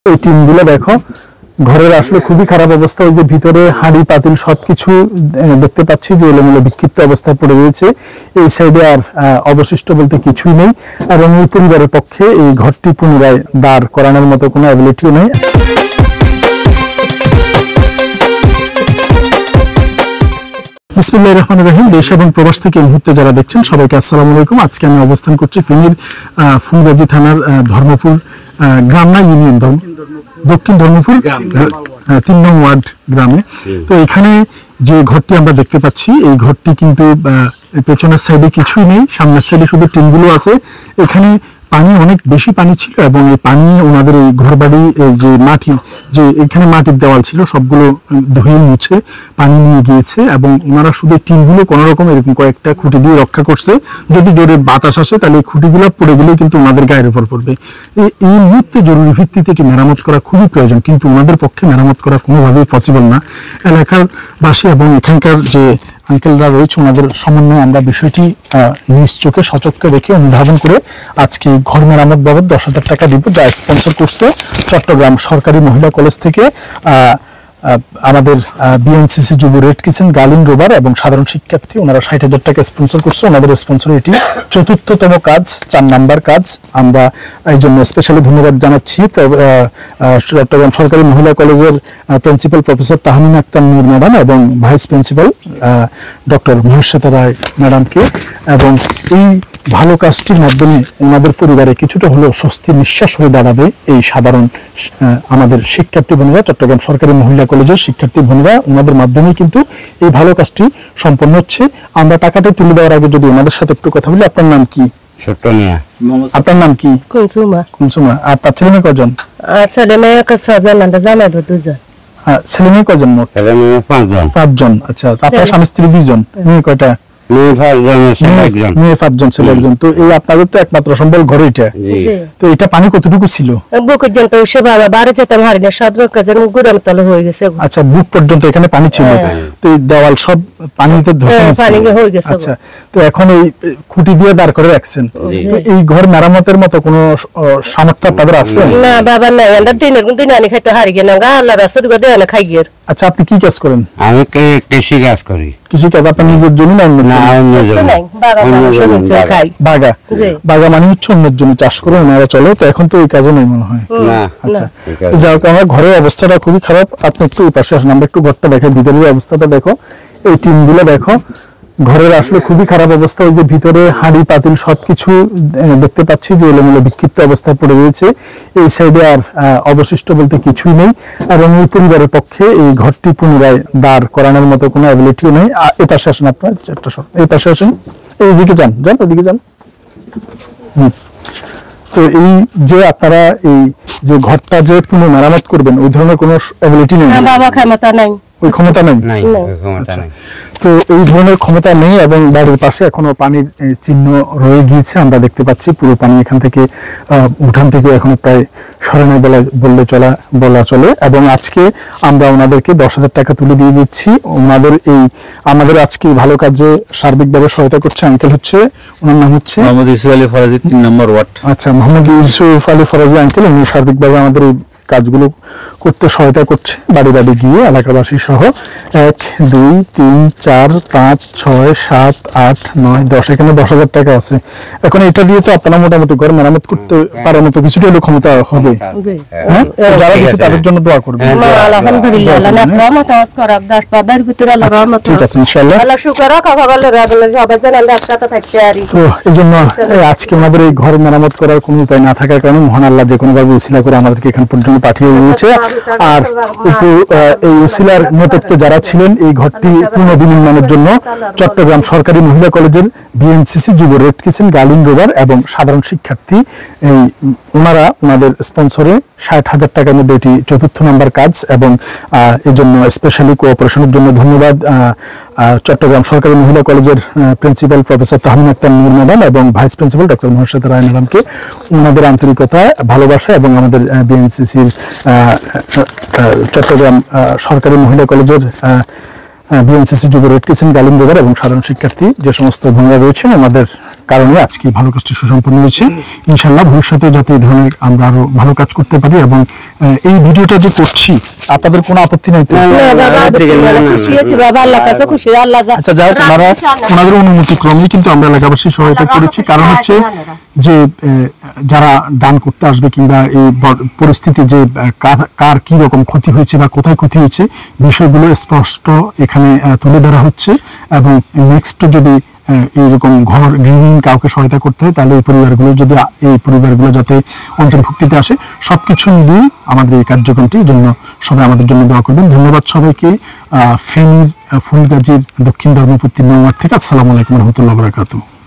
এই টিনগুলো দেখো, ঘরের আসলে খুবই খারাপ অবস্থা। এই যে ভিতরে হাঁড়ি পাতিল সবকিছু দেখতে পাচ্ছি যে এলোমেলো বিক্ষিপ্ত অবস্থায় পড়ে রয়েছে। এই সাইডে আর অবশিষ্ট বলতে কিছুই নেই, এবং এই পরিবারের পক্ষে এই ঘরটি পুনরায় দাঁড় করানোর মতো কোনো অ্যাবিলিটিও নেই। বিসমিল্লাহির রহমানির রহিম। দেশ এবং প্রবাস থেকে এই মুহূর্তে যারা দেখছেন সবাইকে আসসালামু আলাইকুম। আজকে আমি অবস্থান করছি ফেনীর ফুলগাজী থানার ধর্মপুর গ্রাম না ইউনিয়ন, দক্ষিণ ধর্মপুর 3 নং ওয়ার্ড গ্রামে। তো এখানে যে ঘরটি আমরা দেখতে পাচ্ছি, এই ঘরটি কিন্তু পেছনের সাইডে কিছুই নেই, সামনের সাইডে শুধু টিনগুলো আছে। এখানে পানি অনেক বেশি পানি ছিল, এবং এই পানি ওনাদের এই ঘরবাড়ি যে মাটি, যে এখানে মাটির দেওয়াল ছিল সবগুলো ধুয়ে মুছে পানি নিয়ে গিয়েছে, এবং ওনারা শুধু টিনগুলো কোনো রকম এরকম কয়েকটা খুঁটি দিয়ে রক্ষা করছে। যদি জোরে বাতাস আসে তাহলে এই খুঁটিগুলো পড়ে গেলেই কিন্তু ওনাদের গায়ের উপর পড়বে। এই মুহূর্তে জরুরি ভিত্তিতে এটি মেরামত করা খুবই প্রয়োজন, কিন্তু ওনাদের পক্ষে মেরামত করা কোনোভাবেই পসিবল না। এলাকার বাসী এবং এখানকার যে আঙ্কেলরা রয়েছে ওনাদের সমন্বয়ে আমরা বিষয়টি নিজ চোখে সচক্ষে দেখে অনুধাবন করে আজকে ঘর মেরামত বাবদ 10,000 টাকা দিব, যা স্পন্সর করছে চট্টগ্রাম সরকারি মহিলা কলেজ থেকে আমাদের বিএনসিসি যুব রেড কিচেন, গার্লিন রোভার এবং সাধারণ শিক্ষার্থী। ওনারা 60,000 টাকা স্পন্সর করছে। ওনাদের স্পন্সর এটি 4র্থতম কাজ, 4 নাম্বার কাজ। আমরা এই জন্য স্পেশালি ধন্যবাদ জানাচ্ছি চট্টগ্রাম সরকারি মহিলা কলেজের প্রিন্সিপাল প্রফেসর তাহমিনা আক্তার নূর ম্যাডাম এবং ভাইস প্রিন্সিপাল ডক্টর মহেশ্বেতা রায় ম্যাডামকে। এবং এই ভালো কাজটির মাধ্যমে ওনাদের পরিবারে কিছুটা হলেও স্বস্তির নিঃশ্বাস হয়ে দাঁড়াবে এই সাধারণ আমাদের শিক্ষার্থী বোনেরা, চট্টগ্রাম সরকারি মহিলা কলেজের শিক্ষার্থী বোনেরা। ওনাদের মাধ্যমেই কিন্তু এই ভালো কাজটি সম্পন্ন হচ্ছে। আমরা টাকাটা তুলে দেওয়ার আগে যদি ওনাদের সাথে একটু কথা বলি। আপনার নাম কি? আপনার নাম কি? কুনসুমা। আপনার ছেলে মেয়ে কজন? ছেলে মেয়ে কজন? মোট 5জন। আচ্ছা, আপনার স্বামী স্ত্রী 2জন, মেয়ে কয়টা? মেয়ে 5জন, ছেলে 1জন। তো এই আপনাদের তো একমাত্র সম্বল ঘর এটা। তো এটা পানি কতটুকু ছিল? আচ্ছা, বুক পর্যন্ত এখানে পানি ছিল। তো এই দেওয়াল সব পানিতে ধসে গেছে। আচ্ছা, তো এখন এই খুঁটি দিয়ে দাঁড় করে রাখছেন। এই ঘর মেরামতের মতো কোনো সামর্থ্য আপনাদের আছে? না বাবা, না। আচ্ছা, আপনি কি কাজ করেন? আমি কৃষি কাজ করি। কৃষি কাজ আপনার নিজের জমি না? বাগা মানে হচ্ছে অন্যের জমি চাষ করে ওনারা চলে। তো এখন তো ওই কাজও নেই মনে হয়। আচ্ছা, যাই হোক, আমার ঘরের অবস্থাটা খুবই খারাপ। আপনি একটু এই পাশে আসেন, আমরা একটু ঘরটা দেখাই। ভিতরের অবস্থাটা দেখো, এই টিনগুলো দেখো, ঘরের আসলে খুবই খারাপ অবস্থা। এই যে ভিতরে হাঁড়ি পাতিল সবকিছু দেখতে পাচ্ছি যে এলোমেলো বিক্ষিপ্ত অবস্থায় পড়ে রয়েছে। এই সাইডে আর অবশিষ্ট বলতে কিছুই নেই, এবং এই পরিবারের পক্ষে এই ঘরটি পুনরায় দাঁড় করানোর মতো কোনো অ্যাবিলিটিও নেই। এই পাশে আসেন, আপনার এই পাশে আসেন, এইদিকে যান, ওইদিকে যান। তো এই যে আপনারা এই যে ঘরটা যে পুনঃ মেরামত করবেন, ওই ধরনের কোনো অ্যাবিলিটি নেই? ওই ক্ষমতা নেই। তো এই ধরনের ক্ষমতা নেই, এবং বাড়ির পাশে এখনো পানির চিহ্ন রয়ে গিয়েছে। আমরা দেখতে পাচ্ছি পুরো পানি এখান থেকে উঠান থেকে এখনো প্রায় সরানো বলা চলে। এবং আজকে আমরা ওনাদেরকে 10,000 টাকা তুলে দিয়ে দিচ্ছি। ওনাদের এই আমাদের আজকে ভালো কাজে সার্বিকভাবে সহায়তা করছে আঙ্কেল, হচ্ছে ওনার নাম হচ্ছে মোহাম্মদ ইউসুফ আলী ফরাজি, 3 নম্বর ওয়ার্ড। আচ্ছা, মোহাম্মদ ইউসুফ আলী ফরাজি আঙ্কেল, উনি সার্বিকভাবে আমাদের এই কাজগুলো করতে সহায়তা করছে, বাড়ি বাড়ি গিয়ে এলাকাবাসী সহ। 1 2 3 4 5 6 7 8 9 10, এখানে 10,000 টাকা আছে। এখন এটা দিয়ে তো আপনারা মোটামুটি ঘর মেরামত করতে পারার মতো কিছুটা হলেও ক্ষমতা হবে। হ্যাঁ, যারা দিচ্ছে তাদের জন্য দোয়া করবেন। ঠিক আছে, ইনশাআল্লাহ। তো এই জন্য আজকে আমাদের এই ঘর মেরামত করার কোনো উপায় না থাকার কারণে মহান আল্লাহ যে কোনো ভাবে উসিলা করে আমাদেরকে এখান পর্যন্ত পাঠিয়ে দিয়েছে। আর এই উসিলার নেপথ্যে যারা ছিলেন এই ঘরটি পুনর্নির্মাণের জন্য চট্টগ্রাম সরকারি মহিলা কলেজের বিএনসিসি যুব রেড কিচেন, গার্লিন রোভার এবং সাধারণ শিক্ষার্থী, এই ওনারা ওনাদের স্পন্সরে 60,000 টাকার মধ্যে এটি 4র্থ নাম্বার কাজ। এবং এই জন্য স্পেশালি কোঅপারেশনের জন্য ধন্যবাদ চট্টগ্রাম সরকারি মহিলা কলেজের প্রিন্সিপাল প্রফেসর তাহমিনা আক্তার নূর ম্যাডাম এবং ভাইস প্রিন্সিপাল ডক্টর মহেশ্বেতা রায় ম্যাডামকে। ওনাদের আন্তরিকতা, ভালোবাসা এবং আমাদের বিএনসিসির চট্টগ্রাম সরকারি মহিলা কলেজের বিএনসিসি যুব রেড ক্রিসেন্ট গালিমনগর এবং সাধারণ শিক্ষার্থী যে সমস্ত ভূমিকা রয়েছেন আমাদের কারণে আজকে ভালো কাজটি সুসম্পন্ন হয়েছে। ইনশাআল্লাহ ভবিষ্যতে যাতে এই ধরনের আমরা আরো ভালো কাজ করতে পারি এবং এই ভিডিওটা যে করছি আপনাদের কোনো আপত্তি নাই তো? আচ্ছা, যাই হোক, ওনাদের অনুমতি ক্রমেই কিন্তু আমরা এলাকাবাসী সহায়তা করেছি। কারণ হচ্ছে যে যারা দান করতে আসবে কিংবা এই পরিস্থিতি যে কার কি রকম ক্ষতি হয়েছে বা কোথায় ক্ষতি হয়েছে বিষয়গুলো স্পষ্ট এখানে তুলে ধরা হচ্ছে এবং নেক্সট যদি এইরকম ঘর গৃহহীন কাউকে সহায়তা করতে হয় তাহলে এই পরিবারগুলো যাতে অন্তর্ভুক্তিতে আসে সবকিছু মিলিয়ে আমাদের এই কার্যক্রমটির জন্য সবাই আমাদের জন্য দোয়া করবেন। ধন্যবাদ সবাইকে। ফেনীর ফুলগাজীর দক্ষিণ ধর্মপুর 3 নম্বর থেকে আসসালামু আলাইকুম রহমতুল্লাহ বারাকাতুহু।